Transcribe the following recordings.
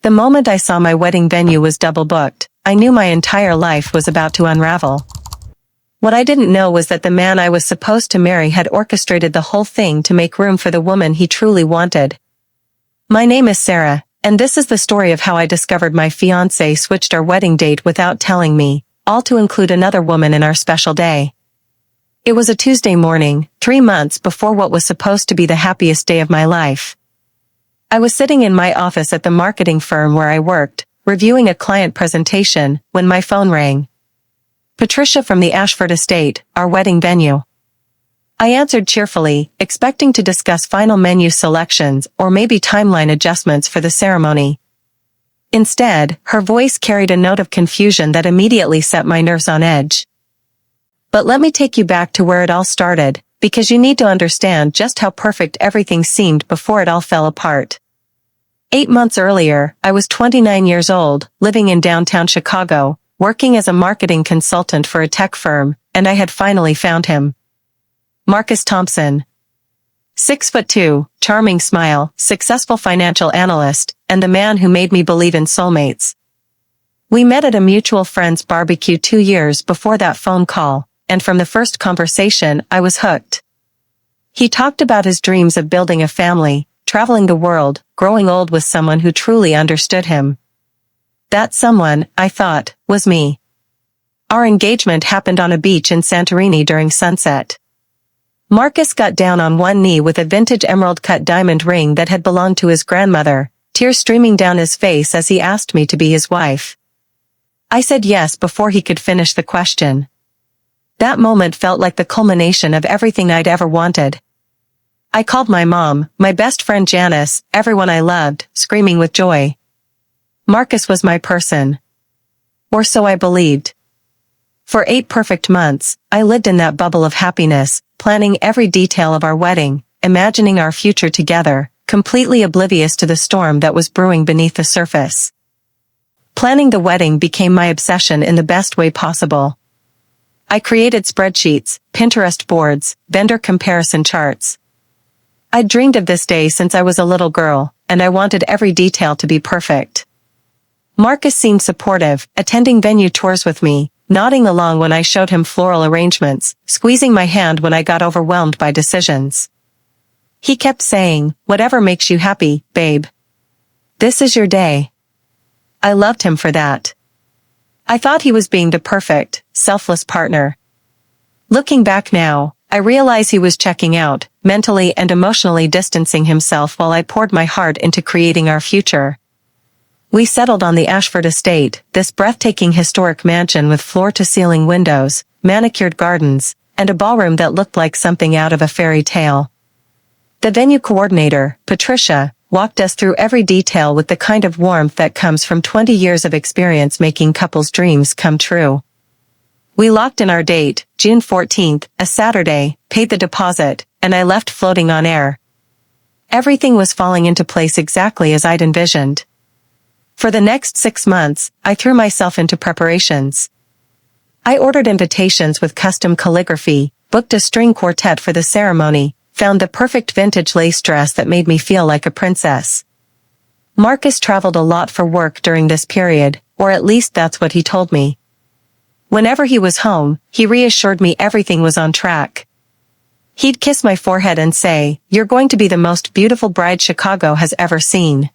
The moment I saw my wedding venue was double booked, I knew my entire life was about to unravel. What I didn't know was that the man I was supposed to marry had orchestrated the whole thing to make room for the woman he truly wanted. My name is Sarah, and this is the story of how I discovered my fiancé switched our wedding date without telling me, all to include another woman in our special day. It was a Tuesday morning, 3 months before what was supposed to be the happiest day of my life. I was sitting in my office at the marketing firm where I worked, reviewing a client presentation, when my phone rang. Patricia from the Ashford estate, our wedding venue. I answered cheerfully, expecting to discuss final menu selections or maybe timeline adjustments for the ceremony. Instead, her voice carried a note of confusion that immediately set my nerves on edge. But let me take you back to where it all started, because you need to understand just how perfect everything seemed before it all fell apart. 8 months earlier, I was 29 years old, living in downtown Chicago, working as a marketing consultant for a tech firm, and I had finally found him. Marcus Thompson. 6'2", charming smile, successful financial analyst, and the man who made me believe in soulmates. We met at a mutual friend's barbecue 2 years before that phone call, and from the first conversation I was hooked. He talked about his dreams of building a family, traveling the world, growing old with someone who truly understood him. That someone, I thought, was me. Our engagement happened on a beach in Santorini during sunset. Marcus got down on one knee with a vintage emerald-cut diamond ring that had belonged to his grandmother, tears streaming down his face as he asked me to be his wife. I said yes before he could finish the question. That moment felt like the culmination of everything I'd ever wanted. I called my mom, my best friend Janice, everyone I loved, screaming with joy. Marcus was my person. Or so I believed. For 8 perfect months, I lived in that bubble of happiness, planning every detail of our wedding, imagining our future together, completely oblivious to the storm that was brewing beneath the surface. Planning the wedding became my obsession in the best way possible. I created spreadsheets, Pinterest boards, vendor comparison charts. I'd dreamed of this day since I was a little girl, and I wanted every detail to be perfect. Marcus seemed supportive, attending venue tours with me, nodding along when I showed him floral arrangements, squeezing my hand when I got overwhelmed by decisions. He kept saying, "Whatever makes you happy, babe. This is your day." I loved him for that. I thought he was being the perfect, selfless partner. Looking back now, I realize he was checking out, mentally and emotionally distancing himself while I poured my heart into creating our future. We settled on the Ashford estate, this breathtaking historic mansion with floor-to-ceiling windows, manicured gardens, and a ballroom that looked like something out of a fairy tale. The venue coordinator, Patricia, walked us through every detail with the kind of warmth that comes from 20 years of experience making couples' dreams come true. We locked in our date, June 14th, a Saturday, paid the deposit, and I left floating on air. Everything was falling into place exactly as I'd envisioned. For the next 6 months, I threw myself into preparations. I ordered invitations with custom calligraphy, booked a string quartet for the ceremony, found the perfect vintage lace dress that made me feel like a princess. Marcus traveled a lot for work during this period, or at least that's what he told me. Whenever he was home, he reassured me everything was on track. He'd kiss my forehead and say, "You're going to be the most beautiful bride Chicago has ever seen."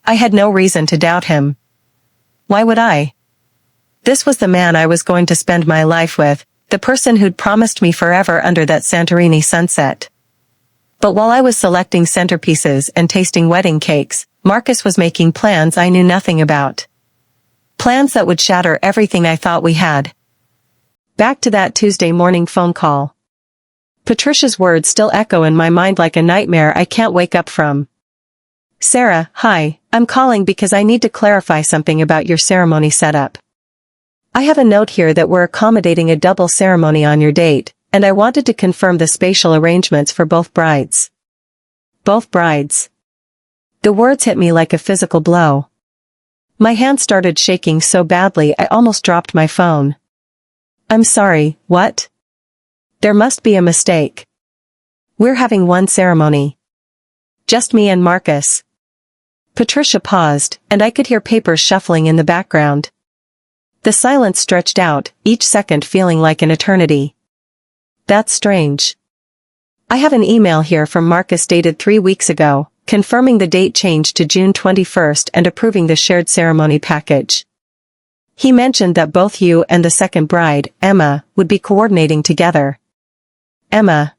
I had no reason to doubt him. Why would I? This was the man I was going to spend my life with, the person who'd promised me forever under that Santorini sunset. But while I was selecting centerpieces and tasting wedding cakes, Marcus was making plans I knew nothing about. Plans that would shatter everything I thought we had. Back to that Tuesday morning phone call. Patricia's words still echo in my mind like a nightmare I can't wake up from. "Sarah, hi, I'm calling because I need to clarify something about your ceremony setup. I have a note here that we're accommodating a double ceremony on your date, and I wanted to confirm the spatial arrangements for both brides." Both brides. The words hit me like a physical blow. My hand started shaking so badly I almost dropped my phone. "I'm sorry, what? There must be a mistake. We're having one ceremony. Just me and Marcus." Patricia paused, and I could hear papers shuffling in the background. The silence stretched out, each second feeling like an eternity. That's strange. I have an email here from Marcus dated 3 weeks ago, confirming the date change to June 21st and approving the shared ceremony package. He mentioned that both you and the second bride, Emma, would be coordinating together. Emma.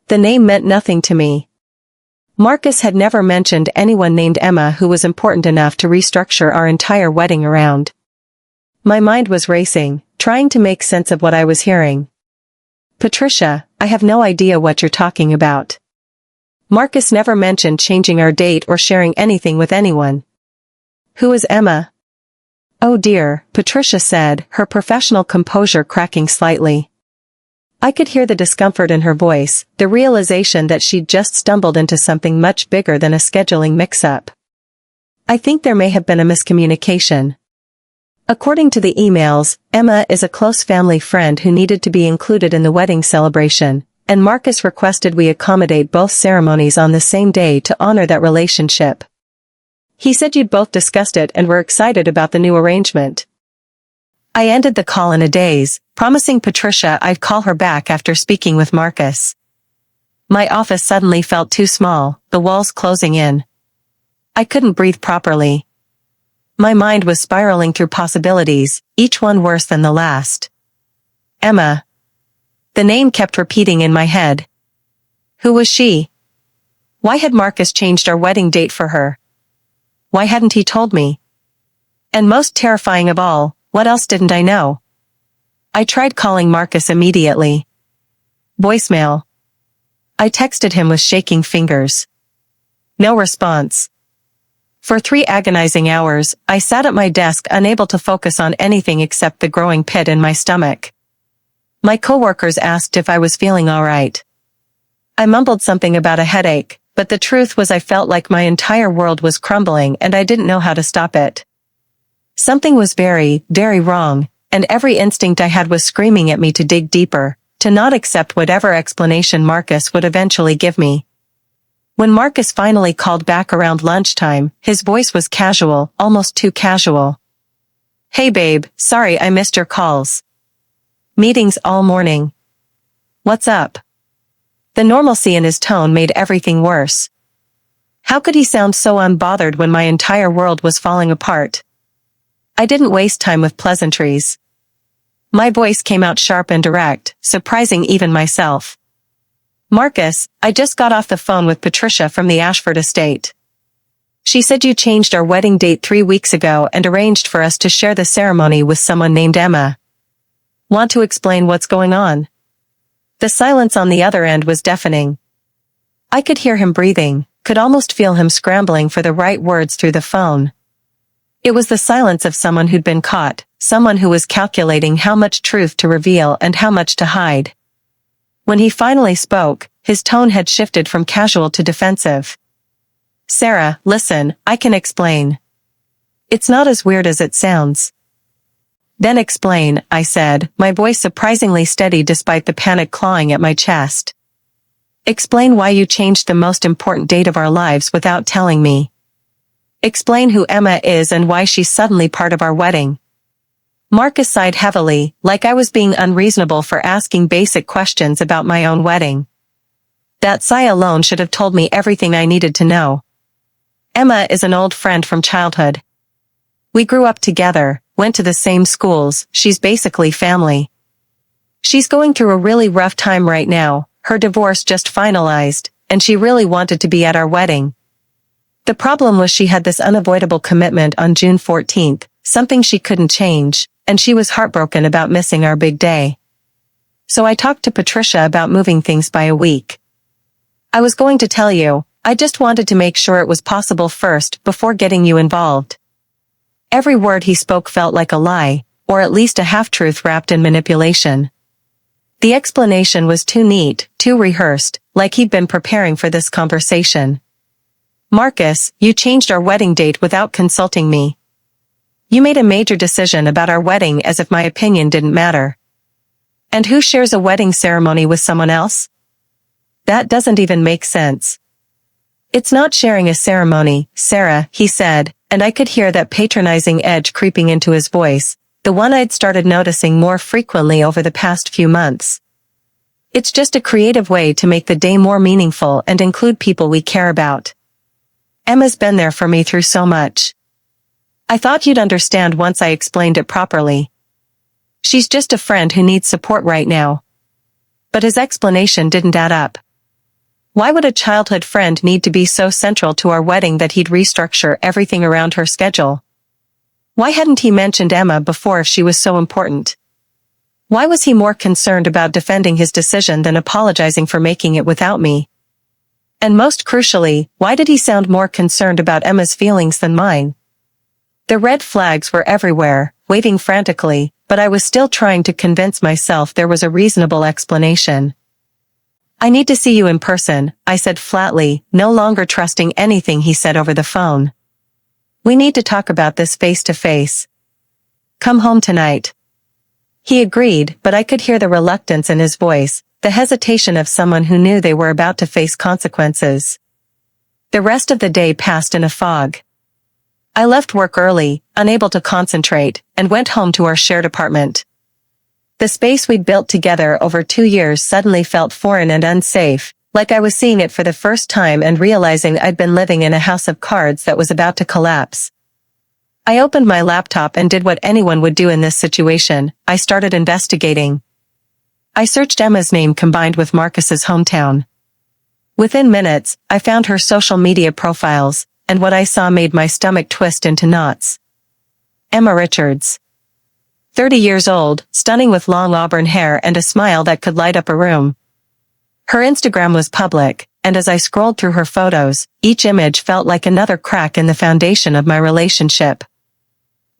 The name meant nothing to me. Marcus had never mentioned anyone named Emma who was important enough to restructure our entire wedding around. My mind was racing, trying to make sense of what I was hearing. Patricia, I have no idea what you're talking about. Marcus never mentioned changing our date or sharing anything with anyone. Who is Emma? Oh dear, Patricia said, her professional composure cracking slightly. I could hear the discomfort in her voice, the realization that she'd just stumbled into something much bigger than a scheduling mix-up. I think there may have been a miscommunication. According to the emails, Emma is a close family friend who needed to be included in the wedding celebration, and Marcus requested we accommodate both ceremonies on the same day to honor that relationship. He said you'd both discussed it and were excited about the new arrangement. I ended the call in a daze, promising Patricia I'd call her back after speaking with Marcus. My office suddenly felt too small, the walls closing in. I couldn't breathe properly. My mind was spiraling through possibilities, each one worse than the last. Emma. The name kept repeating in my head. Who was she? Why had Marcus changed our wedding date for her? Why hadn't he told me? And most terrifying of all, what else didn't I know? I tried calling Marcus immediately. Voicemail. I texted him with shaking fingers. No response. For 3 agonizing hours, I sat at my desk unable to focus on anything except the growing pit in my stomach. My coworkers asked if I was feeling all right. I mumbled something about a headache, but the truth was I felt like my entire world was crumbling and I didn't know how to stop it. Something was very, very wrong, and every instinct I had was screaming at me to dig deeper, to not accept whatever explanation Marcus would eventually give me. When Marcus finally called back around lunchtime, his voice was casual, almost too casual. Hey babe, sorry I missed your calls. Meetings all morning. What's up? The normalcy in his tone made everything worse. How could he sound so unbothered when my entire world was falling apart? I didn't waste time with pleasantries. My voice came out sharp and direct, surprising even myself. Marcus, I just got off the phone with Patricia from the Ashford estate. She said you changed our wedding date 3 weeks ago and arranged for us to share the ceremony with someone named Emma. Want to explain what's going on? The silence on the other end was deafening. I could hear him breathing, could almost feel him scrambling for the right words through the phone. It was the silence of someone who'd been caught, someone who was calculating how much truth to reveal and how much to hide. When he finally spoke, his tone had shifted from casual to defensive. Sarah, listen, I can explain. It's not as weird as it sounds. Then explain, I said, my voice surprisingly steady despite the panic clawing at my chest. Explain why you changed the most important date of our lives without telling me. Explain who Emma is and why she's suddenly part of our wedding. Marcus sighed heavily, like I was being unreasonable for asking basic questions about my own wedding. That sigh alone should have told me everything I needed to know. Emma is an old friend from childhood. We grew up together, went to the same schools, she's basically family. She's going through a really rough time right now, her divorce just finalized, and she really wanted to be at our wedding. The problem was she had this unavoidable commitment on June 14th, something she couldn't change, and she was heartbroken about missing our big day. So I talked to Patricia about moving things by a week. I was going to tell you, I just wanted to make sure it was possible first before getting you involved. Every word he spoke felt like a lie, or at least a half-truth wrapped in manipulation. The explanation was too neat, too rehearsed, like he'd been preparing for this conversation. Marcus, you changed our wedding date without consulting me. You made a major decision about our wedding as if my opinion didn't matter. And who shares a wedding ceremony with someone else? That doesn't even make sense. It's not sharing a ceremony, Sarah, he said, and I could hear that patronizing edge creeping into his voice, the one I'd started noticing more frequently over the past few months. It's just a creative way to make the day more meaningful and include people we care about. Emma's been there for me through so much. I thought you'd understand once I explained it properly. She's just a friend who needs support right now. But his explanation didn't add up. Why would a childhood friend need to be so central to our wedding that he'd restructure everything around her schedule? Why hadn't he mentioned Emma before if she was so important? Why was he more concerned about defending his decision than apologizing for making it without me? And most crucially, why did he sound more concerned about Emma's feelings than mine? The red flags were everywhere, waving frantically, but I was still trying to convince myself there was a reasonable explanation. I need to see you in person, I said flatly, no longer trusting anything he said over the phone. We need to talk about this face to face. Come home tonight. He agreed, but I could hear the reluctance in his voice, the hesitation of someone who knew they were about to face consequences. The rest of the day passed in a fog. I left work early, unable to concentrate, and went home to our shared apartment. The space we'd built together over 2 years suddenly felt foreign and unsafe, like I was seeing it for the first time and realizing I'd been living in a house of cards that was about to collapse. I opened my laptop and did what anyone would do in this situation. I started investigating. I searched Emma's name combined with Marcus's hometown. Within minutes, I found her social media profiles, and what I saw made my stomach twist into knots. Emma Richards. 30 years old, stunning with long auburn hair and a smile that could light up a room. Her Instagram was public, and as I scrolled through her photos, each image felt like another crack in the foundation of my relationship.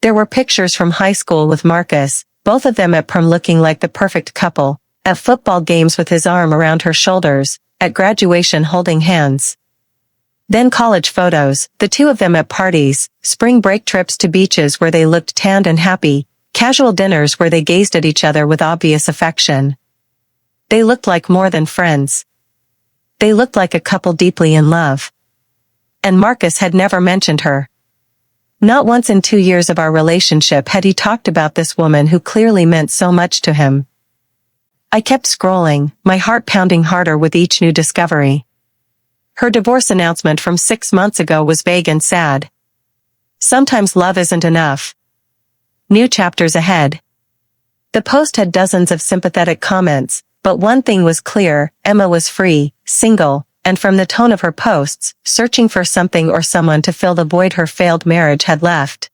There were pictures from high school with Marcus, both of them at prom looking like the perfect couple, at football games with his arm around her shoulders, at graduation holding hands. Then college photos, the two of them at parties, spring break trips to beaches where they looked tanned and happy, casual dinners where they gazed at each other with obvious affection. They looked like more than friends. They looked like a couple deeply in love. And Marcus had never mentioned her. Not once in 2 years of our relationship had he talked about this woman who clearly meant so much to him. I kept scrolling, my heart pounding harder with each new discovery. Her divorce announcement from 6 months ago was vague and sad. Sometimes love isn't enough. New chapters ahead. The post had dozens of sympathetic comments, but one thing was clear, Emma was free, single, and from the tone of her posts, searching for something or someone to fill the void her failed marriage had left.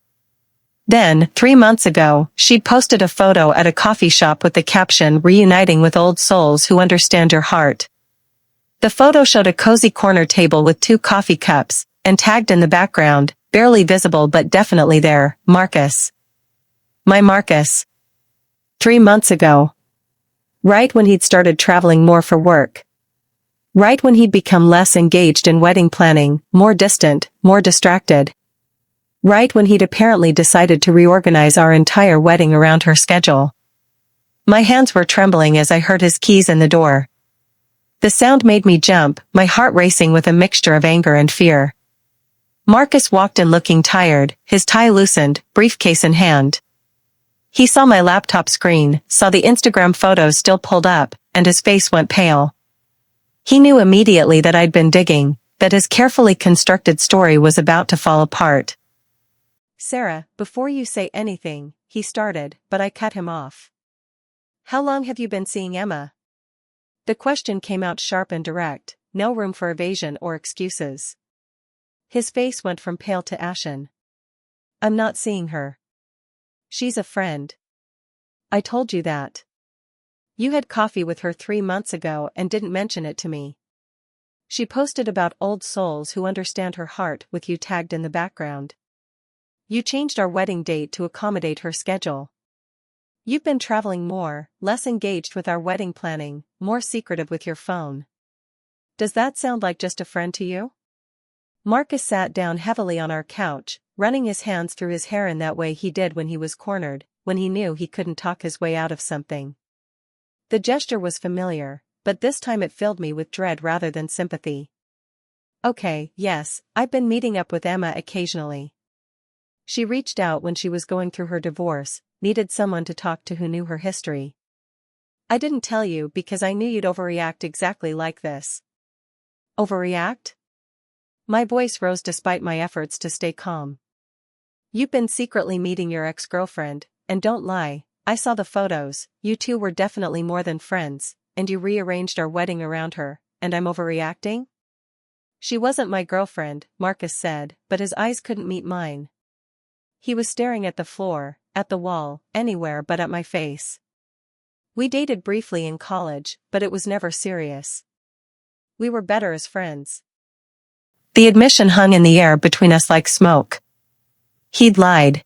Then, 3 months ago, she'd posted a photo at a coffee shop with the caption "Reuniting with old souls who understand your heart." The photo showed a cozy corner table with 2 coffee cups, and tagged in the background, barely visible but definitely there, Marcus. My Marcus. 3 months ago. Right when he'd started traveling more for work. Right when he'd become less engaged in wedding planning, more distant, more distracted. Right when he'd apparently decided to reorganize our entire wedding around her schedule. My hands were trembling as I heard his keys in the door. The sound made me jump, my heart racing with a mixture of anger and fear. Marcus walked in looking tired, his tie loosened, briefcase in hand. He saw my laptop screen, saw the Instagram photos still pulled up, and his face went pale. He knew immediately that I'd been digging, that his carefully constructed story was about to fall apart. Sarah, before you say anything, he started, but I cut him off. How long have you been seeing Emma? The question came out sharp and direct, no room for evasion or excuses. His face went from pale to ashen. I'm not seeing her. She's a friend. I told you that. You had coffee with her 3 months ago and didn't mention it to me. She posted about old souls who understand her heart with you tagged in the background. You changed our wedding date to accommodate her schedule. You've been traveling more, less engaged with our wedding planning, more secretive with your phone. Does that sound like just a friend to you? Marcus sat down heavily on our couch, running his hands through his hair in that way he did when he was cornered, when he knew he couldn't talk his way out of something. The gesture was familiar, but this time it filled me with dread rather than sympathy. Okay, yes, I've been meeting up with Emma occasionally. She reached out when she was going through her divorce, needed someone to talk to who knew her history. I didn't tell you because I knew you'd overreact exactly like this. Overreact? My voice rose despite my efforts to stay calm. You've been secretly meeting your ex-girlfriend, and don't lie, I saw the photos, you two were definitely more than friends, and you rearranged our wedding around her, and I'm overreacting? She wasn't my girlfriend, Marcus said, but his eyes couldn't meet mine. He was staring at the floor, at the wall, anywhere but at my face. We dated briefly in college, but it was never serious. We were better as friends. The admission hung in the air between us like smoke. He'd lied.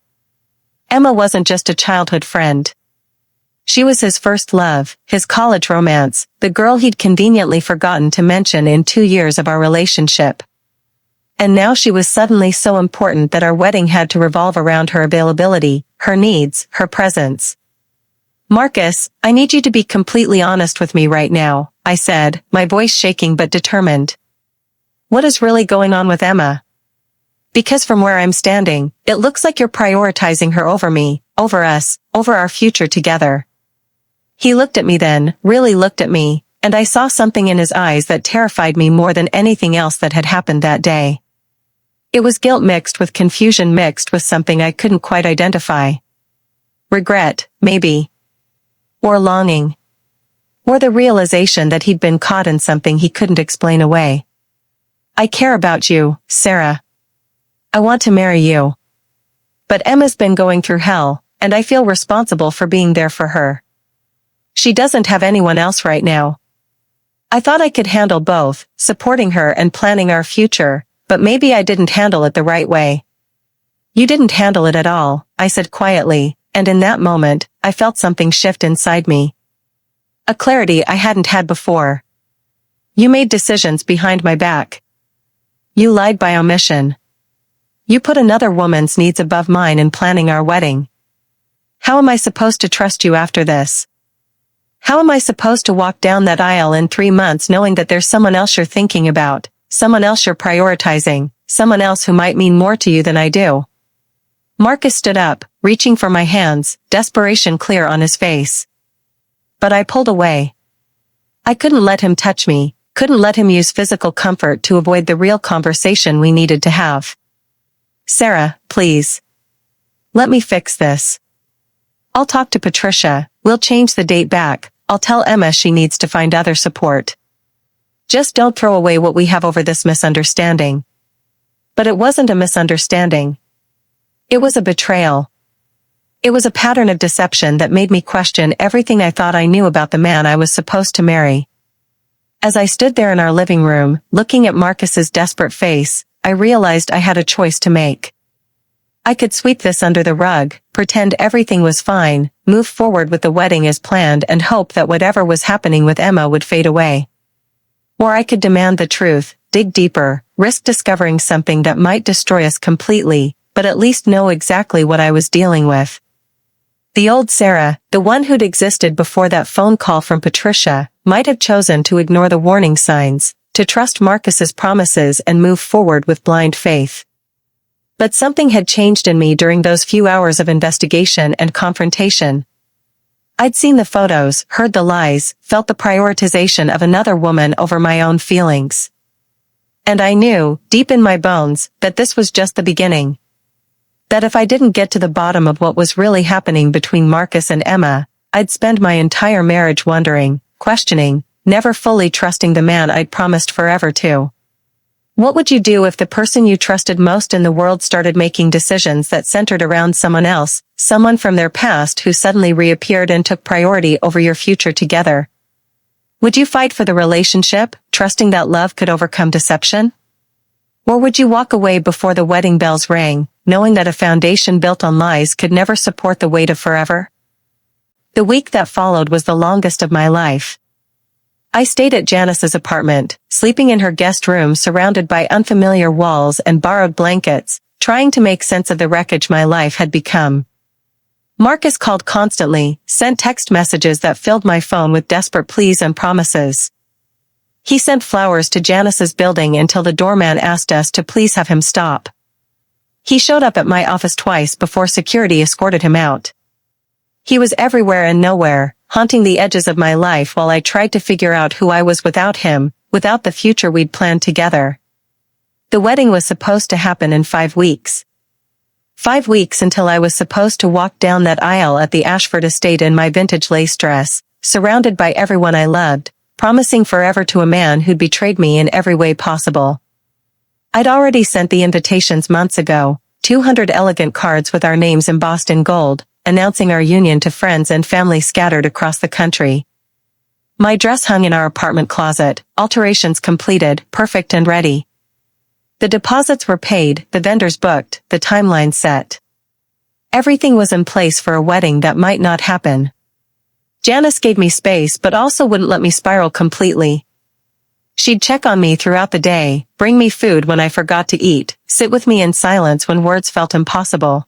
Emma wasn't just a childhood friend. She was his first love, his college romance, the girl he'd conveniently forgotten to mention in 2 years of our relationship. And now she was suddenly so important that our wedding had to revolve around her availability, her needs, her presence. Marcus, I need you to be completely honest with me right now, I said, my voice shaking but determined. What is really going on with Emma? Because from where I'm standing, it looks like you're prioritizing her over me, over us, over our future together. He looked at me then, really looked at me, and I saw something in his eyes that terrified me more than anything else that had happened that day. It was guilt mixed with confusion mixed with something I couldn't quite identify. Regret, maybe. Or longing. Or the realization that he'd been caught in something he couldn't explain away. I care about you, Sarah. I want to marry you. But Emma's been going through hell, and I feel responsible for being there for her. She doesn't have anyone else right now. I thought I could handle both, supporting her and planning our future, but maybe I didn't handle it the right way. You didn't handle it at all, I said quietly, and in that moment, I felt something shift inside me. A clarity I hadn't had before. You made decisions behind my back. You lied by omission. You put another woman's needs above mine in planning our wedding. How am I supposed to trust you after this? How am I supposed to walk down that aisle in 3 months knowing that there's someone else you're thinking about, someone else you're prioritizing, someone else who might mean more to you than I do? Marcus stood up, reaching for my hands, desperation clear on his face. But I pulled away. I couldn't let him touch me, couldn't let him use physical comfort to avoid the real conversation we needed to have. Sarah, please. Let me fix this. I'll talk to Patricia, we'll change the date back, I'll tell Emma she needs to find other support. Just don't throw away what we have over this misunderstanding. But it wasn't a misunderstanding. It was a betrayal. It was a pattern of deception that made me question everything I thought I knew about the man I was supposed to marry. As I stood there in our living room, looking at Marcus's desperate face, I realized I had a choice to make. I could sweep this under the rug, pretend everything was fine, move forward with the wedding as planned and hope that whatever was happening with Emma would fade away. Or I could demand the truth, dig deeper, risk discovering something that might destroy us completely, but at least know exactly what I was dealing with. The old Sarah, the one who'd existed before that phone call from Patricia, might have chosen to ignore the warning signs, to trust Marcus's promises and move forward with blind faith. But something had changed in me during those few hours of investigation and confrontation. I'd seen the photos, heard the lies, felt the prioritization of another woman over my own feelings. And I knew, deep in my bones, that this was just the beginning. That if I didn't get to the bottom of what was really happening between Marcus and Emma, I'd spend my entire marriage wondering, questioning, never fully trusting the man I'd promised forever to. What would you do if the person you trusted most in the world started making decisions that centered around someone else, someone from their past who suddenly reappeared and took priority over your future together? Would you fight for the relationship, trusting that love could overcome deception? Or would you walk away before the wedding bells rang, knowing that a foundation built on lies could never support the weight of forever? The week that followed was the longest of my life. I stayed at Janice's apartment, sleeping in her guest room surrounded by unfamiliar walls and borrowed blankets, trying to make sense of the wreckage my life had become. Marcus called constantly, sent text messages that filled my phone with desperate pleas and promises. He sent flowers to Janice's building until the doorman asked us to please have him stop. He showed up at my office twice before security escorted him out. He was everywhere and nowhere, haunting the edges of my life while I tried to figure out who I was without him, without the future we'd planned together. The wedding was supposed to happen in 5 weeks. 5 weeks until I was supposed to walk down that aisle at the Ashford estate in my vintage lace dress, surrounded by everyone I loved, promising forever to a man who'd betrayed me in every way possible. I'd already sent the invitations months ago, 200 elegant cards with our names embossed in gold, announcing our union to friends and family scattered across the country. My dress hung in our apartment closet, alterations completed, perfect and ready. The deposits were paid, the vendors booked, the timeline set. Everything was in place for a wedding that might not happen. Janice gave me space but also wouldn't let me spiral completely. She'd check on me throughout the day, bring me food when I forgot to eat, sit with me in silence when words felt impossible.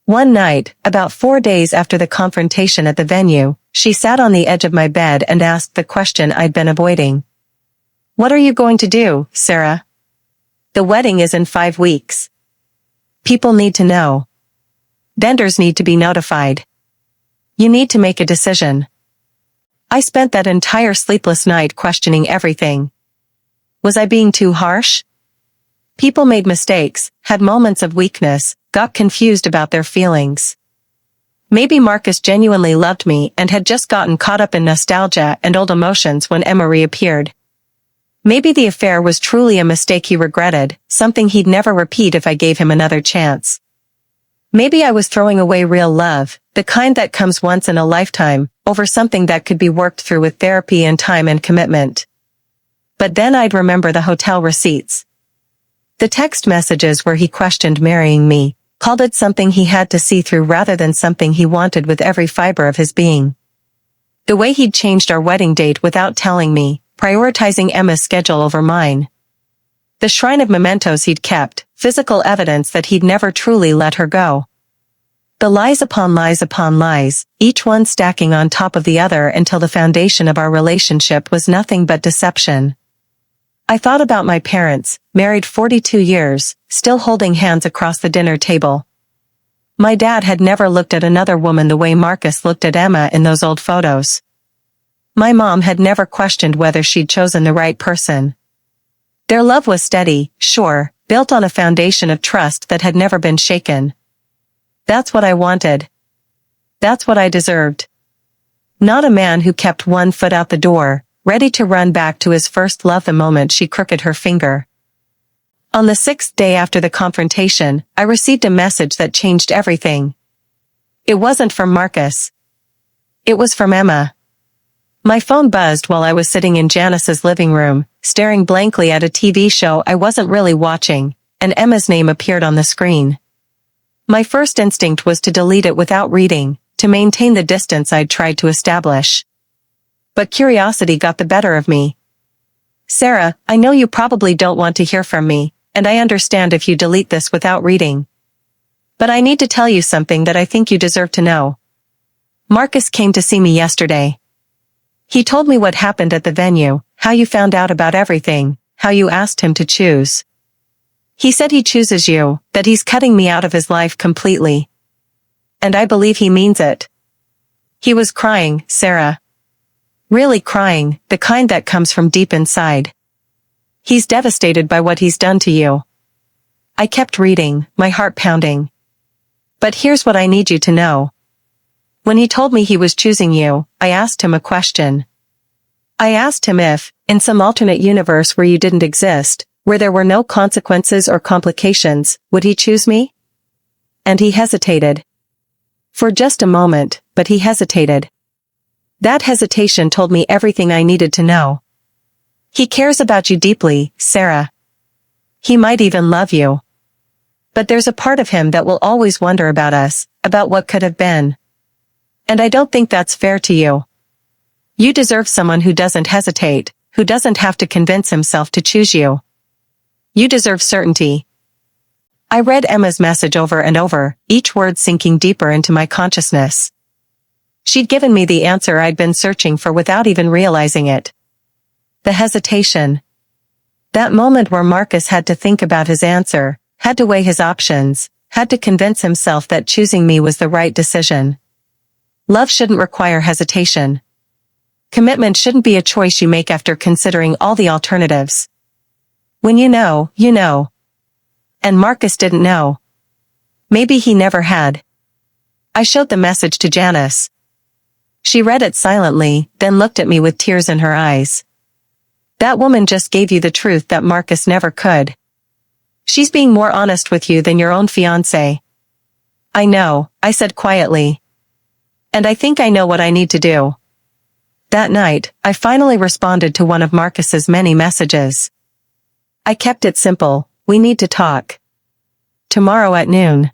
One night, about 4 days after the confrontation at the venue, she sat on the edge of my bed and asked the question I'd been avoiding. "What are you going to do, Sarah? The wedding is in 5 weeks. People need to know. Vendors need to be notified. You need to make a decision." I spent that entire sleepless night questioning everything. Was I being too harsh? People made mistakes, had moments of weakness, got confused about their feelings. Maybe Marcus genuinely loved me and had just gotten caught up in nostalgia and old emotions when Emma reappeared. Maybe the affair was truly a mistake he regretted, something he'd never repeat if I gave him another chance. Maybe I was throwing away real love, the kind that comes once in a lifetime, over something that could be worked through with therapy and time and commitment. But then I'd remember the hotel receipts. The text messages where he questioned marrying me, called it something he had to see through rather than something he wanted with every fiber of his being. The way he'd changed our wedding date without telling me, prioritizing Emma's schedule over mine. The shrine of mementos he'd kept, physical evidence that he'd never truly let her go. The lies upon lies upon lies, each one stacking on top of the other until the foundation of our relationship was nothing but deception. I thought about my parents, married 42 years, still holding hands across the dinner table. My dad had never looked at another woman the way Marcus looked at Emma in those old photos. My mom had never questioned whether she'd chosen the right person. Their love was steady, sure, built on a foundation of trust that had never been shaken. That's what I wanted. That's what I deserved. Not a man who kept one foot out the door, ready to run back to his first love the moment she crooked her finger. On the 6th day after the confrontation, I received a message that changed everything. It wasn't from Marcus. It was from Emma. My phone buzzed while I was sitting in Janice's living room, staring blankly at a TV show I wasn't really watching, and Emma's name appeared on the screen. My first instinct was to delete it without reading, to maintain the distance I'd tried to establish. But curiosity got the better of me. "Sarah, I know you probably don't want to hear from me, and I understand if you delete this without reading. But I need to tell you something that I think you deserve to know. Marcus came to see me yesterday. He told me what happened at the venue, how you found out about everything, how you asked him to choose. He said he chooses you, that he's cutting me out of his life completely. And I believe he means it." He was crying, Sarah. Really crying, the kind that comes from deep inside. He's devastated by what he's done to you. I kept reading, my heart pounding. But here's what I need you to know. When he told me he was choosing you, I asked him a question. I asked him if, in some alternate universe where you didn't exist, where there were no consequences or complications, would he choose me? And he hesitated. For just a moment, but he hesitated. That hesitation told me everything I needed to know. He cares about you deeply, Sarah. He might even love you. But there's a part of him that will always wonder about us, about what could have been. And I don't think that's fair to you. You deserve someone who doesn't hesitate, who doesn't have to convince himself to choose you. You deserve certainty. I read Emma's message over and over, each word sinking deeper into my consciousness. She'd given me the answer I'd been searching for without even realizing it. The hesitation. That moment where Marcus had to think about his answer, had to weigh his options, had to convince himself that choosing me was the right decision. Love shouldn't require hesitation. Commitment shouldn't be a choice you make after considering all the alternatives. When you know, you know. And Marcus didn't know. Maybe he never had. I showed the message to Janice. She read it silently, then looked at me with tears in her eyes. That woman just gave you the truth that Marcus never could. She's being more honest with you than your own fiancé. I know, I said quietly. And I think I know what I need to do. That night, I finally responded to one of Marcus's many messages. I kept it simple: we need to talk. Tomorrow at noon.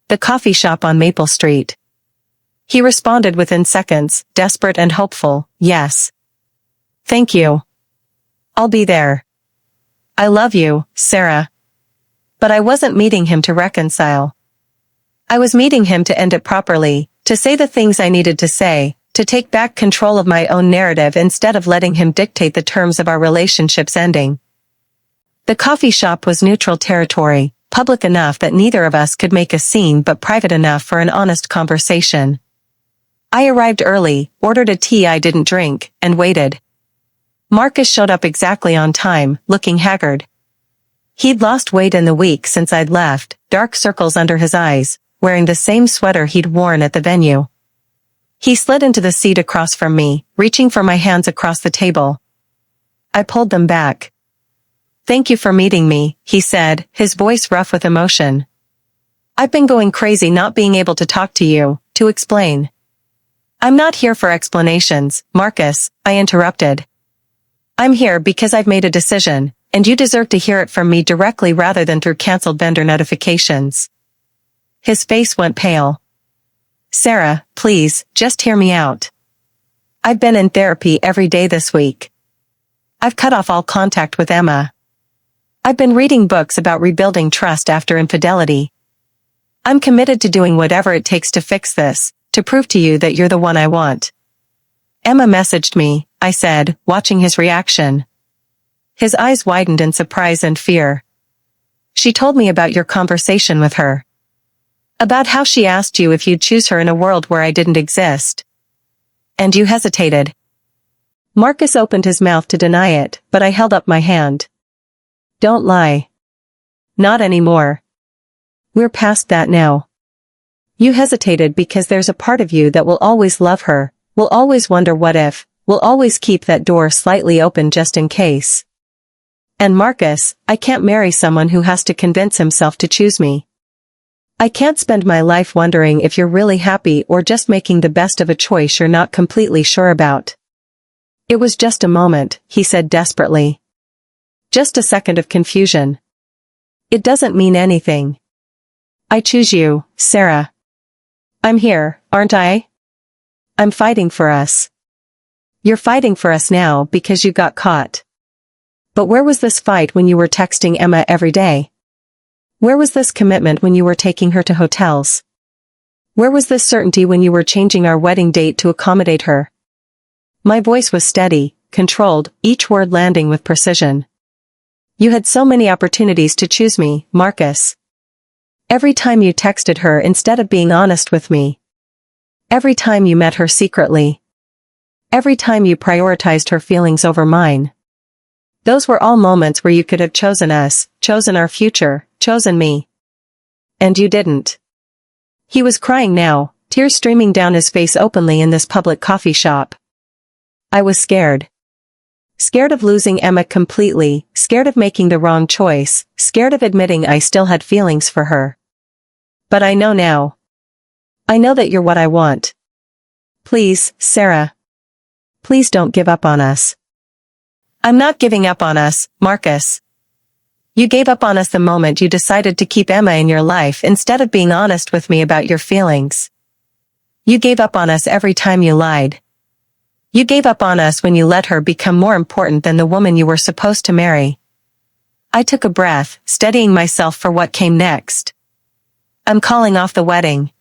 The coffee shop on Maple Street. He responded within seconds, desperate and hopeful, yes. Thank you. I'll be there. I love you, Sarah. But I wasn't meeting him to reconcile. I was meeting him to end it properly, to say the things I needed to say, to take back control of my own narrative instead of letting him dictate the terms of our relationship's ending. The coffee shop was neutral territory, public enough that neither of us could make a scene but private enough for an honest conversation. I arrived early, ordered a tea I didn't drink, and waited. Marcus showed up exactly on time, looking haggard. He'd lost weight in the week since I'd left, dark circles under his eyes, wearing the same sweater he'd worn at the venue. He slid into the seat across from me, reaching for my hands across the table. I pulled them back. Thank you for meeting me, he said, his voice rough with emotion. I've been going crazy not being able to talk to you, to explain. I'm not here for explanations, Marcus, I interrupted. I'm here because I've made a decision, and you deserve to hear it from me directly rather than through canceled vendor notifications. His face went pale. Sarah, please, just hear me out. I've been in therapy every day this week. I've cut off all contact with Emma. I've been reading books about rebuilding trust after infidelity. I'm committed to doing whatever it takes to fix this, to prove to you that you're the one I want. Emma messaged me, I said, watching his reaction. His eyes widened in surprise and fear. She told me about your conversation with her. About how she asked you if you'd choose her in a world where I didn't exist. And you hesitated. Marcus opened his mouth to deny it, but I held up my hand. Don't lie. Not anymore. We're past that now. You hesitated because there's a part of you that will always love her, will always wonder what if, will always keep that door slightly open just in case. And Marcus, I can't marry someone who has to convince himself to choose me. I can't spend my life wondering if you're really happy or just making the best of a choice you're not completely sure about. It was just a moment, he said desperately. Just a second of confusion. It doesn't mean anything. I choose you, Sarah. I'm here, aren't I? I'm fighting for us. You're fighting for us now because you got caught. But where was this fight when you were texting Emma every day? Where was this commitment when you were taking her to hotels? Where was this certainty when you were changing our wedding date to accommodate her? My voice was steady, controlled, each word landing with precision. You had so many opportunities to choose me, Marcus. Every time you texted her instead of being honest with me. Every time you met her secretly. Every time you prioritized her feelings over mine. Those were all moments where you could have chosen us, chosen our future, chosen me. And you didn't. He was crying now, tears streaming down his face openly in this public coffee shop. I was scared. Scared of losing Emma completely, scared of making the wrong choice, scared of admitting I still had feelings for her. But I know now. I know that you're what I want. Please, Sarah. Please don't give up on us. I'm not giving up on us, Marcus. You gave up on us the moment you decided to keep Emma in your life instead of being honest with me about your feelings. You gave up on us every time you lied. You gave up on us when you let her become more important than the woman you were supposed to marry. I took a breath, steadying myself for what came next. I'm calling off the wedding.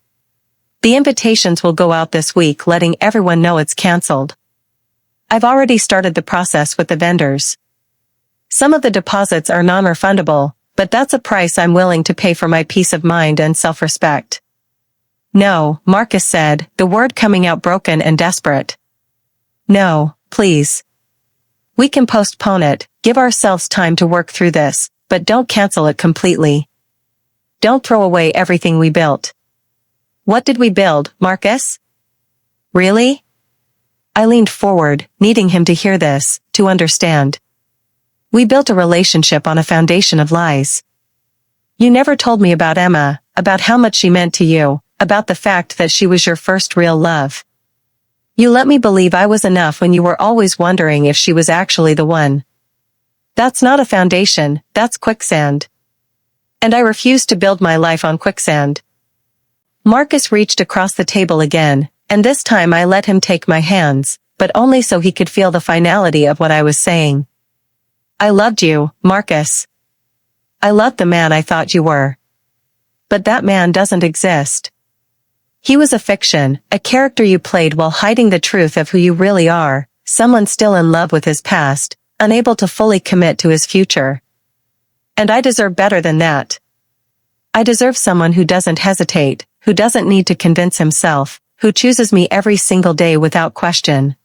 The invitations will go out this week letting everyone know it's canceled. I've already started the process with the vendors. Some of the deposits are non-refundable, but that's a price I'm willing to pay for my peace of mind and self-respect. No, Marcus said, the word coming out broken and desperate. No, please. We can postpone it, give ourselves time to work through this, but don't cancel it completely. Don't throw away everything we built. What did we build, Marcus? Really? I leaned forward, needing him to hear this, to understand. We built a relationship on a foundation of lies. You never told me about Emma, about how much she meant to you, about the fact that she was your first real love. You let me believe I was enough when you were always wondering if she was actually the one. That's not a foundation, that's quicksand. And I refuse to build my life on quicksand. Marcus reached across the table again, and this time I let him take my hands, but only so he could feel the finality of what I was saying. I loved you, Marcus. I loved the man I thought you were. But that man doesn't exist. He was a fiction, a character you played while hiding the truth of who you really are, someone still in love with his past, unable to fully commit to his future. And I deserve better than that. I deserve someone who doesn't hesitate, who doesn't need to convince himself, who chooses me every single day without question.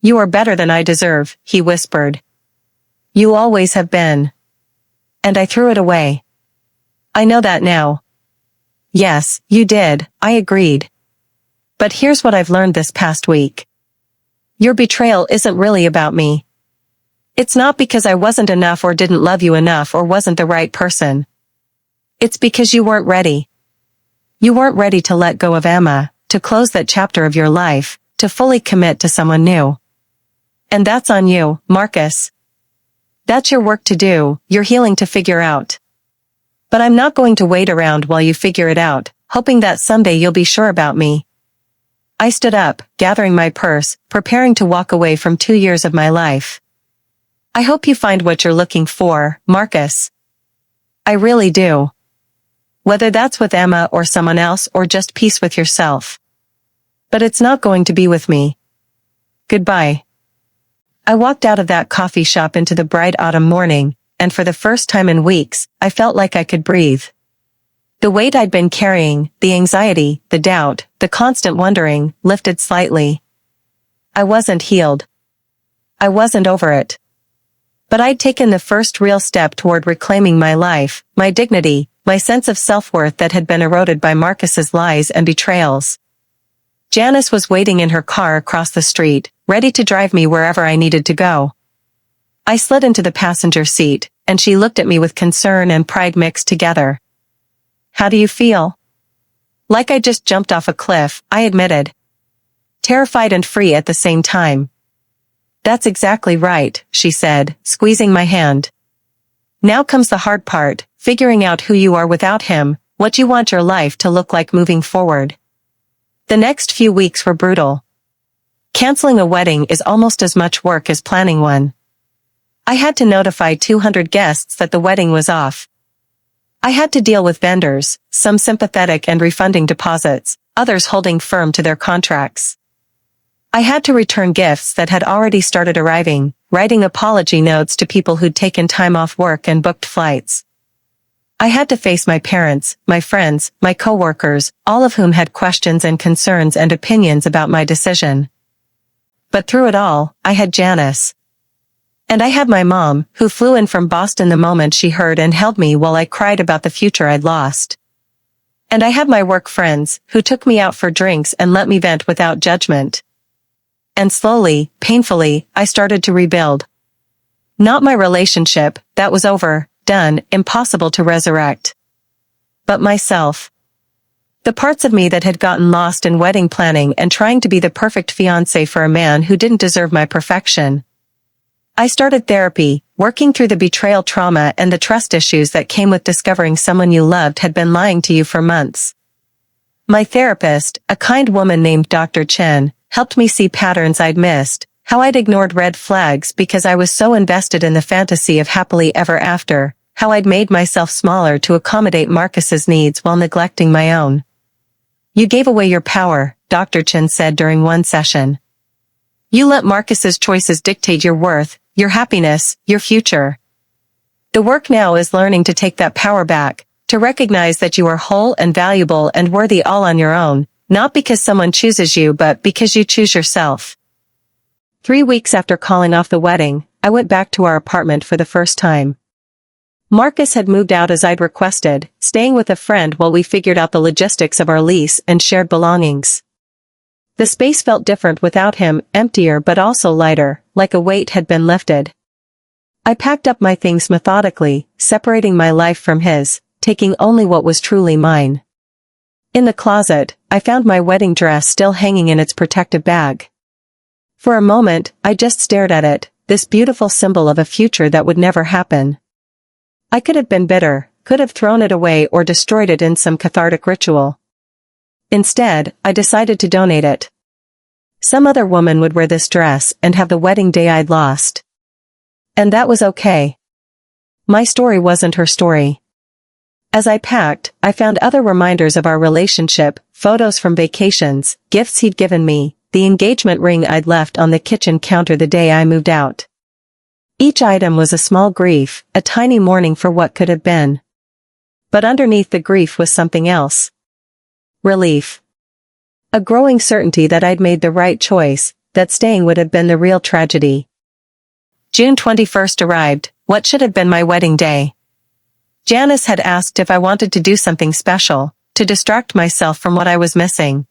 You are better than I deserve, he whispered. You always have been. And I threw it away. I know that now. Yes, you did, I agreed. But here's what I've learned this past week. Your betrayal isn't really about me. It's not because I wasn't enough or didn't love you enough or wasn't the right person. It's because you weren't ready. You weren't ready to let go of Emma, to close that chapter of your life, to fully commit to someone new. And that's on you, Marcus. That's your work to do, your healing to figure out. But I'm not going to wait around while you figure it out, hoping that someday you'll be sure about me. I stood up, gathering my purse, preparing to walk away from 2 years of my life. I hope you find what you're looking for, Marcus. I really do. Whether that's with Emma or someone else or just peace with yourself. But it's not going to be with me. Goodbye. I walked out of that coffee shop into the bright autumn morning, and for the first time in weeks, I felt like I could breathe. The weight I'd been carrying, the anxiety, the doubt, the constant wondering, lifted slightly. I wasn't healed. I wasn't over it. But I'd taken the first real step toward reclaiming my life, my dignity, my sense of self-worth that had been eroded by Marcus's lies and betrayals. Janice was waiting in her car across the street, ready to drive me wherever I needed to go. I slid into the passenger seat, and she looked at me with concern and pride mixed together. How do you feel? Like I just jumped off a cliff, I admitted. Terrified and free at the same time. That's exactly right, she said, squeezing my hand. Now comes the hard part, figuring out who you are without him, what you want your life to look like moving forward. The next few weeks were brutal. Canceling a wedding is almost as much work as planning one. I had to notify 200 guests that the wedding was off. I had to deal with vendors, some sympathetic and refunding deposits, others holding firm to their contracts. I had to return gifts that had already started arriving, writing apology notes to people who'd taken time off work and booked flights. I had to face my parents, my friends, my coworkers, all of whom had questions and concerns and opinions about my decision. But through it all, I had Janice. And I had my mom, who flew in from Boston the moment she heard and held me while I cried about the future I'd lost. And I had my work friends, who took me out for drinks and let me vent without judgment. And slowly, painfully, I started to rebuild. Not my relationship, that was over, done, impossible to resurrect. But myself. The parts of me that had gotten lost in wedding planning and trying to be the perfect fiancé for a man who didn't deserve my perfection. I started therapy, working through the betrayal trauma and the trust issues that came with discovering someone you loved had been lying to you for months. My therapist, a kind woman named Dr. Chen, helped me see patterns I'd missed, how I'd ignored red flags because I was so invested in the fantasy of happily ever after, how I'd made myself smaller to accommodate Marcus's needs while neglecting my own. You gave away your power, Dr. Chen said during one session. You let Marcus's choices dictate your worth, your happiness, your future. The work now is learning to take that power back, to recognize that you are whole and valuable and worthy all on your own, not because someone chooses you but because you choose yourself. 3 weeks after calling off the wedding, I went back to our apartment for the first time. Marcus had moved out as I'd requested, staying with a friend while we figured out the logistics of our lease and shared belongings. The space felt different without him, emptier but also lighter, like a weight had been lifted. I packed up my things methodically, separating my life from his, taking only what was truly mine. In the closet, I found my wedding dress still hanging in its protective bag. For a moment, I just stared at it, this beautiful symbol of a future that would never happen. I could have been bitter, could have thrown it away or destroyed it in some cathartic ritual. Instead, I decided to donate it. Some other woman would wear this dress and have the wedding day I'd lost. And that was okay. My story wasn't her story. As I packed, I found other reminders of our relationship, photos from vacations, gifts he'd given me, the engagement ring I'd left on the kitchen counter the day I moved out. Each item was a small grief, a tiny mourning for what could have been. But underneath the grief was something else. Relief. A growing certainty that I'd made the right choice, that staying would have been the real tragedy. June 21st arrived, what should have been my wedding day. Janice had asked if I wanted to do something special, to distract myself from what I was missing.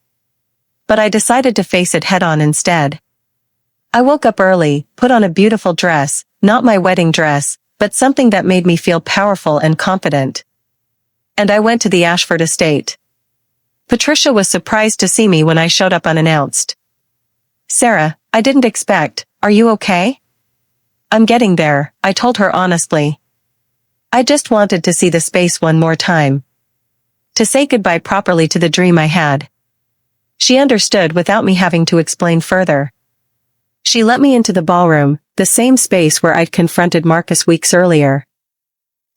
But I decided to face it head-on instead. I woke up early, put on a beautiful dress, not my wedding dress, but something that made me feel powerful and confident. And I went to the Ashford estate. Patricia was surprised to see me when I showed up unannounced. "Sarah, I didn't expect, are you okay?" "I'm getting there," I told her honestly. I just wanted to see the space one more time. To say goodbye properly to the dream I had. She understood without me having to explain further. She let me into the ballroom, the same space where I'd confronted Marcus weeks earlier.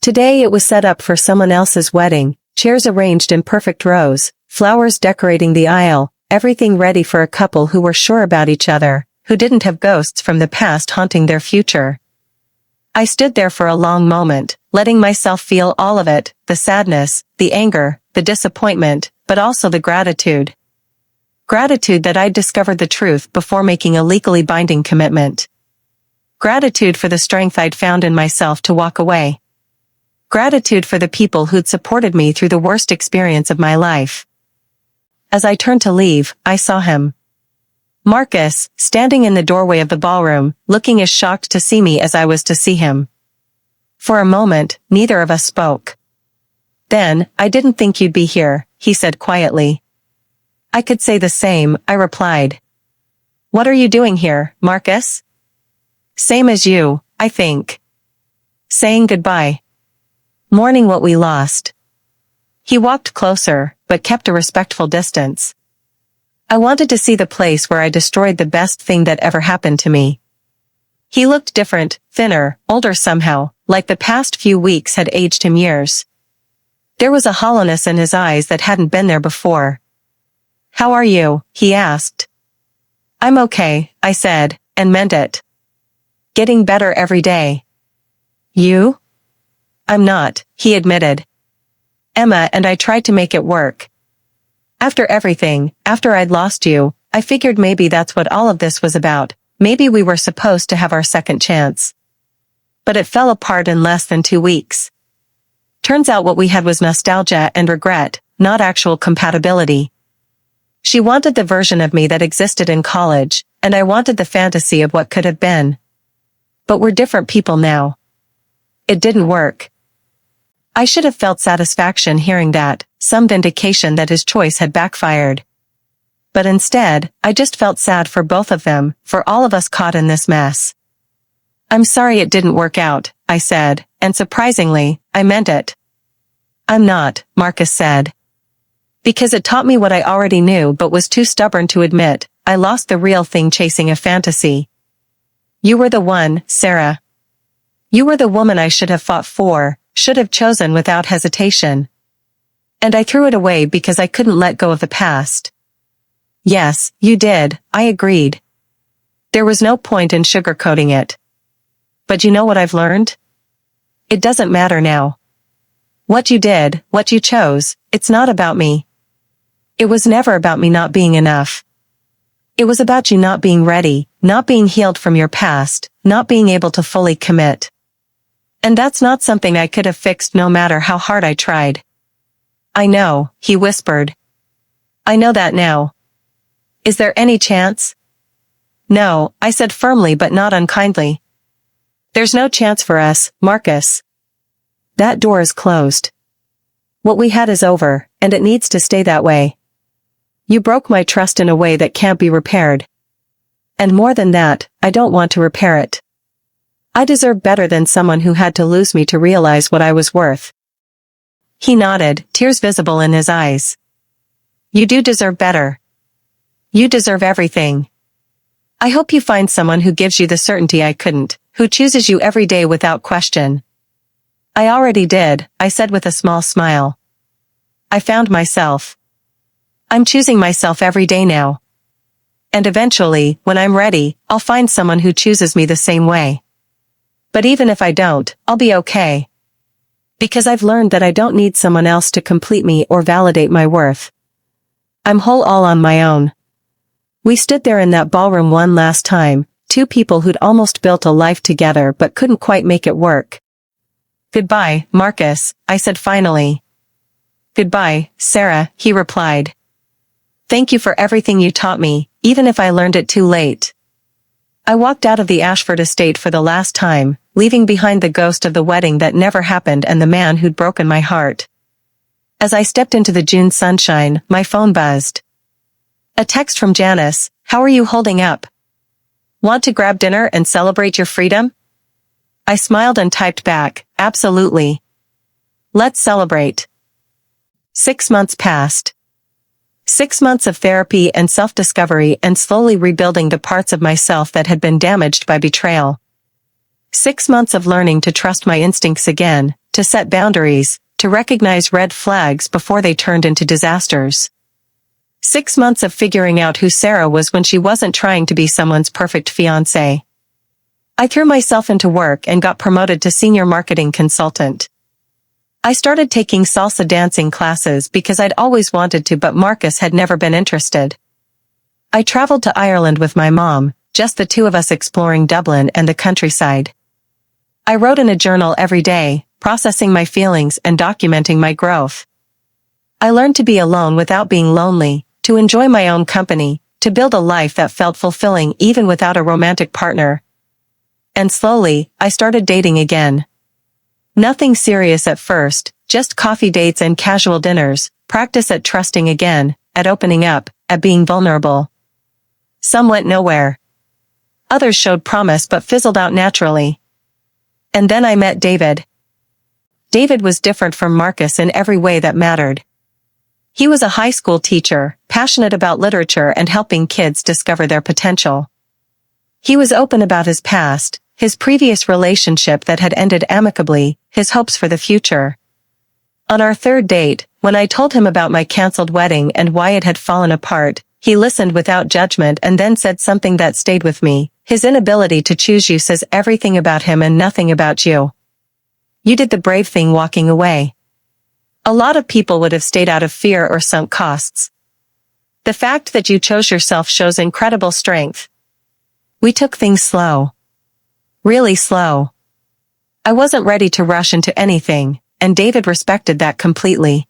Today it was set up for someone else's wedding, chairs arranged in perfect rows, flowers decorating the aisle, everything ready for a couple who were sure about each other, who didn't have ghosts from the past haunting their future. I stood there for a long moment, letting myself feel all of it, the sadness, the anger, the disappointment, but also the gratitude. Gratitude that I'd discovered the truth before making a legally binding commitment. Gratitude for the strength I'd found in myself to walk away. Gratitude for the people who'd supported me through the worst experience of my life. As I turned to leave, I saw him. Marcus, standing in the doorway of the ballroom, looking as shocked to see me as I was to see him. For a moment, neither of us spoke. Then, "I didn't think you'd be here," he said quietly. "I could say the same," I replied. "What are you doing here, Marcus?" "Same as you, I think. Saying goodbye. Mourning what we lost." He walked closer, but kept a respectful distance. I wanted to see the place where I destroyed the best thing that ever happened to me. He looked different, thinner, older somehow, like the past few weeks had aged him years. There was a hollowness in his eyes that hadn't been there before. "How are you?" he asked. "I'm okay," I said, and meant it. "Getting better every day." "You?" "I'm not," he admitted. "Emma and I tried to make it work. After everything, after I'd lost you, I figured maybe that's what all of this was about, maybe we were supposed to have our second chance. But it fell apart in less than 2 weeks. Turns out what we had was nostalgia and regret, not actual compatibility. She wanted the version of me that existed in college, and I wanted the fantasy of what could have been. But we're different people now. It didn't work." I should have felt satisfaction hearing that, some vindication that his choice had backfired. But instead, I just felt sad for both of them, for all of us caught in this mess. "I'm sorry it didn't work out," I said, and surprisingly, I meant it. "I'm not," Marcus said. "Because it taught me what I already knew but was too stubborn to admit, I lost the real thing chasing a fantasy. You were the one, Sarah. You were the woman I should have fought for, should have chosen without hesitation. And I threw it away because I couldn't let go of the past." "Yes, you did," I agreed. There was no point in sugarcoating it. But you know what I've learned? It doesn't matter now. What you did, what you chose, it's not about me. It was never about me not being enough. It was about you not being ready, not being healed from your past, not being able to fully commit. And that's not something I could have fixed no matter how hard I tried. I know, he whispered. I know that now. Is there any chance? No, I said firmly but not unkindly. There's no chance for us, Marcus. That door is closed. What we had is over, and it needs to stay that way. You broke my trust in a way that can't be repaired. And more than that, I don't want to repair it. I deserve better than someone who had to lose me to realize what I was worth. He nodded, tears visible in his eyes. You do deserve better. You deserve everything. I hope you find someone who gives you the certainty I couldn't, who chooses you every day without question. I already did, I said with a small smile. I found myself. I'm choosing myself every day now. And eventually, when I'm ready, I'll find someone who chooses me the same way. But even if I don't, I'll be okay. Because I've learned that I don't need someone else to complete me or validate my worth. I'm whole all on my own. We stood there in that ballroom one last time, two people who'd almost built a life together but couldn't quite make it work. Goodbye, Marcus, I said finally. Goodbye, Sarah, he replied. Thank you for everything you taught me, even if I learned it too late. I walked out of the Ashford estate for the last time, leaving behind the ghost of the wedding that never happened and the man who'd broken my heart. As I stepped into the June sunshine, my phone buzzed. A text from Janice, how are you holding up? Want to grab dinner and celebrate your freedom? I smiled and typed back, absolutely. Let's celebrate. 6 months passed. 6 months of therapy and self-discovery and slowly rebuilding the parts of myself that had been damaged by betrayal. 6 months of learning to trust my instincts again, to set boundaries, to recognize red flags before they turned into disasters. 6 months of figuring out who Sarah was when she wasn't trying to be someone's perfect fiancé. I threw myself into work and got promoted to senior marketing consultant. I started taking salsa dancing classes because I'd always wanted to, but Marcus had never been interested. I traveled to Ireland with my mom, just the two of us exploring Dublin and the countryside. I wrote in a journal every day, processing my feelings and documenting my growth. I learned to be alone without being lonely, to enjoy my own company, to build a life that felt fulfilling even without a romantic partner. And slowly, I started dating again. Nothing serious at first, just coffee dates and casual dinners, practice at trusting again, at opening up, at being vulnerable. Some went nowhere. Others showed promise but fizzled out naturally. And then I met David. David was different from Marcus in every way that mattered. He was a high school teacher, passionate about literature and helping kids discover their potential. He was open about his past, his previous relationship that had ended amicably, his hopes for the future. On our third date, when I told him about my canceled wedding and why it had fallen apart, he listened without judgment and then said something that stayed with me. His inability to choose you says everything about him and nothing about you. You did the brave thing walking away. A lot of people would have stayed out of fear or sunk costs. The fact that you chose yourself shows incredible strength. We took things slow. Really slow. I wasn't ready to rush into anything, and David respected that completely.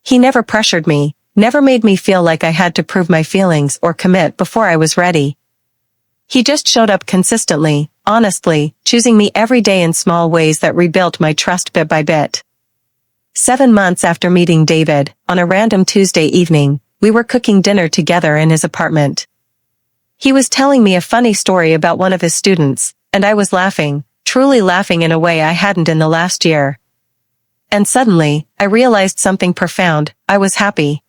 He never pressured me, never made me feel like I had to prove my feelings or commit before I was ready. He just showed up consistently, honestly, choosing me every day in small ways that rebuilt my trust bit by bit. 7 months after meeting David, on a random Tuesday evening, we were cooking dinner together in his apartment. He was telling me a funny story about one of his students, and I was laughing, truly laughing in a way I hadn't in the last year. And suddenly, I realized something profound. I was happy.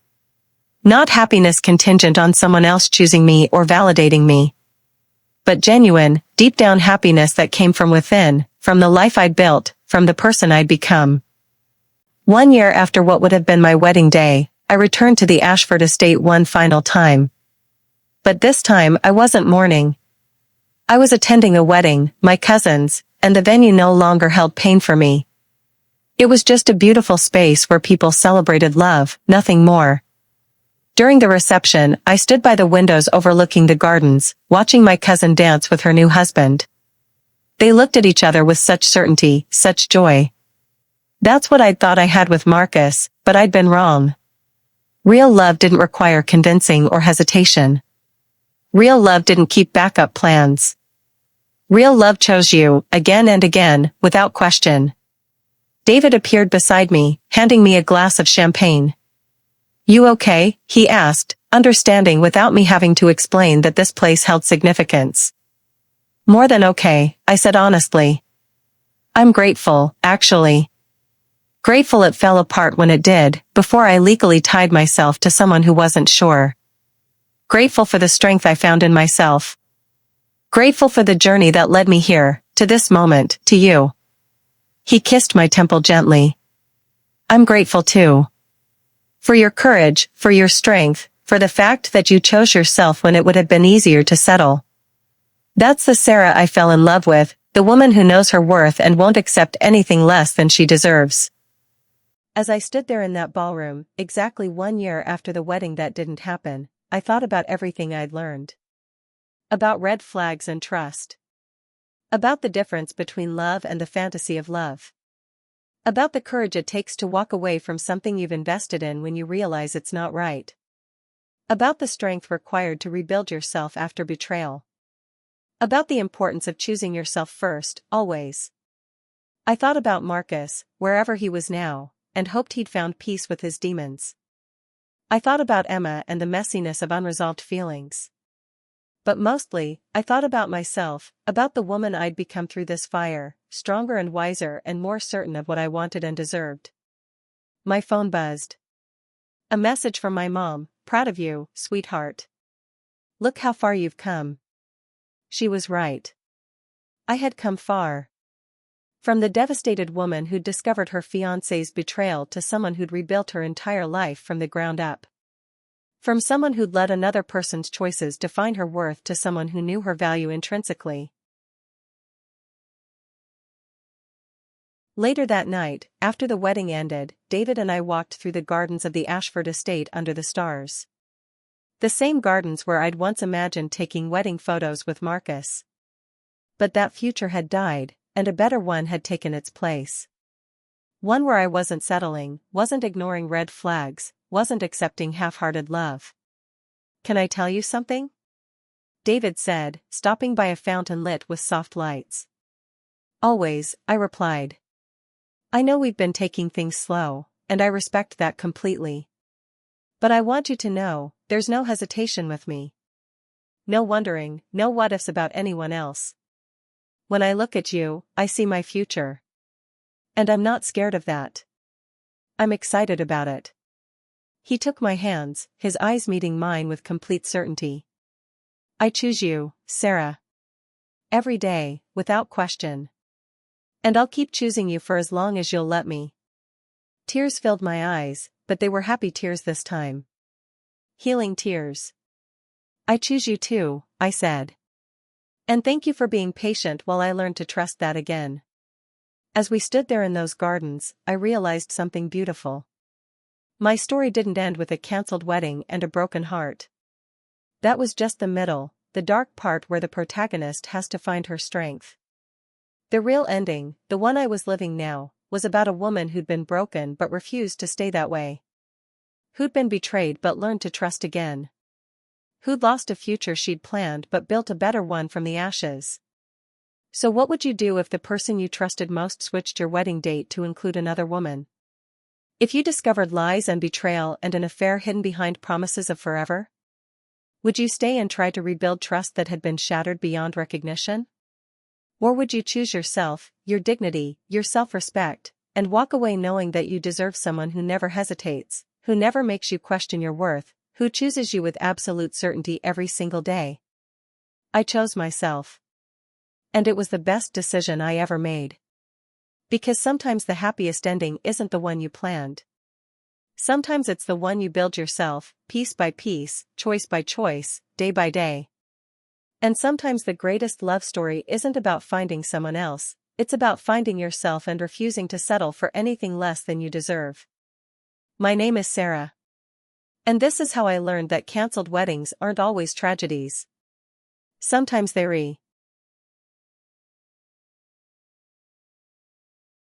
Not happiness contingent on someone else choosing me or validating me. But genuine, deep down happiness that came from within, from the life I'd built, from the person I'd become. 1 year after what would have been my wedding day, I returned to the Ashford estate one final time. But this time I wasn't mourning. I was attending a wedding, my cousin's, and the venue no longer held pain for me. It was just a beautiful space where people celebrated love, nothing more. During the reception, I stood by the windows overlooking the gardens, watching my cousin dance with her new husband. They looked at each other with such certainty, such joy. That's what I'd thought I had with Marcus, but I'd been wrong. Real love didn't require convincing or hesitation. Real love didn't keep backup plans. Real love chose you, again and again, without question. David appeared beside me, handing me a glass of champagne. "You okay?" he asked, understanding without me having to explain that this place held significance. "More than okay," I said honestly. "I'm grateful, actually. Grateful it fell apart when it did, before I legally tied myself to someone who wasn't sure. Grateful for the strength I found in myself. Grateful for the journey that led me here, to this moment, to you." He kissed my temple gently. "I'm grateful too. For your courage, for your strength, for the fact that you chose yourself when it would have been easier to settle. That's the Sarah I fell in love with, the woman who knows her worth and won't accept anything less than she deserves." As I stood there in that ballroom, exactly 1 year after the wedding that didn't happen, I thought about everything I'd learned. About red flags and trust. About the difference between love and the fantasy of love. About the courage it takes to walk away from something you've invested in when you realize it's not right. About the strength required to rebuild yourself after betrayal. About the importance of choosing yourself first, always. I thought about Marcus, wherever he was now, and hoped he'd found peace with his demons. I thought about Emma and the messiness of unresolved feelings. But mostly, I thought about myself, about the woman I'd become through this fire, stronger and wiser and more certain of what I wanted and deserved. My phone buzzed. A message from my mom: "Proud of you, sweetheart. Look how far you've come." She was right. I had come far. From the devastated woman who'd discovered her fiancé's betrayal to someone who'd rebuilt her entire life from the ground up. From someone who'd let another person's choices define her worth to someone who knew her value intrinsically. Later that night, after the wedding ended, David and I walked through the gardens of the Ashford estate under the stars. The same gardens where I'd once imagined taking wedding photos with Marcus. But that future had died, and a better one had taken its place. One where I wasn't settling, wasn't ignoring red flags, wasn't accepting half-hearted love. "Can I tell you something?" David said, stopping by a fountain lit with soft lights. "Always," I replied. "I know we've been taking things slow, and I respect that completely. But I want you to know, there's no hesitation with me. No wondering, no what-ifs about anyone else. When I look at you, I see my future. And I'm not scared of that. I'm excited about it." He took my hands, his eyes meeting mine with complete certainty. "I choose you, Sarah. Every day, without question. And I'll keep choosing you for as long as you'll let me." Tears filled my eyes, but they were happy tears this time. Healing tears. "I choose you too," I said. "And thank you for being patient while I learned to trust that again." As we stood there in those gardens, I realized something beautiful. My story didn't end with a cancelled wedding and a broken heart. That was just the middle, the dark part where the protagonist has to find her strength. The real ending, the one I was living now, was about a woman who'd been broken but refused to stay that way. Who'd been betrayed but learned to trust again. Who'd lost a future she'd planned but built a better one from the ashes. So what would you do if the person you trusted most switched your wedding date to include another woman? If you discovered lies and betrayal and an affair hidden behind promises of forever? Would you stay and try to rebuild trust that had been shattered beyond recognition? Or would you choose yourself, your dignity, your self-respect, and walk away knowing that you deserve someone who never hesitates, who never makes you question your worth, who chooses you with absolute certainty every single day? I chose myself. And it was the best decision I ever made. Because sometimes the happiest ending isn't the one you planned. Sometimes it's the one you build yourself, piece by piece, choice by choice, day by day. And sometimes the greatest love story isn't about finding someone else, it's about finding yourself and refusing to settle for anything less than you deserve. My name is Sarah. And this is how I learned that cancelled weddings aren't always tragedies. Sometimes they're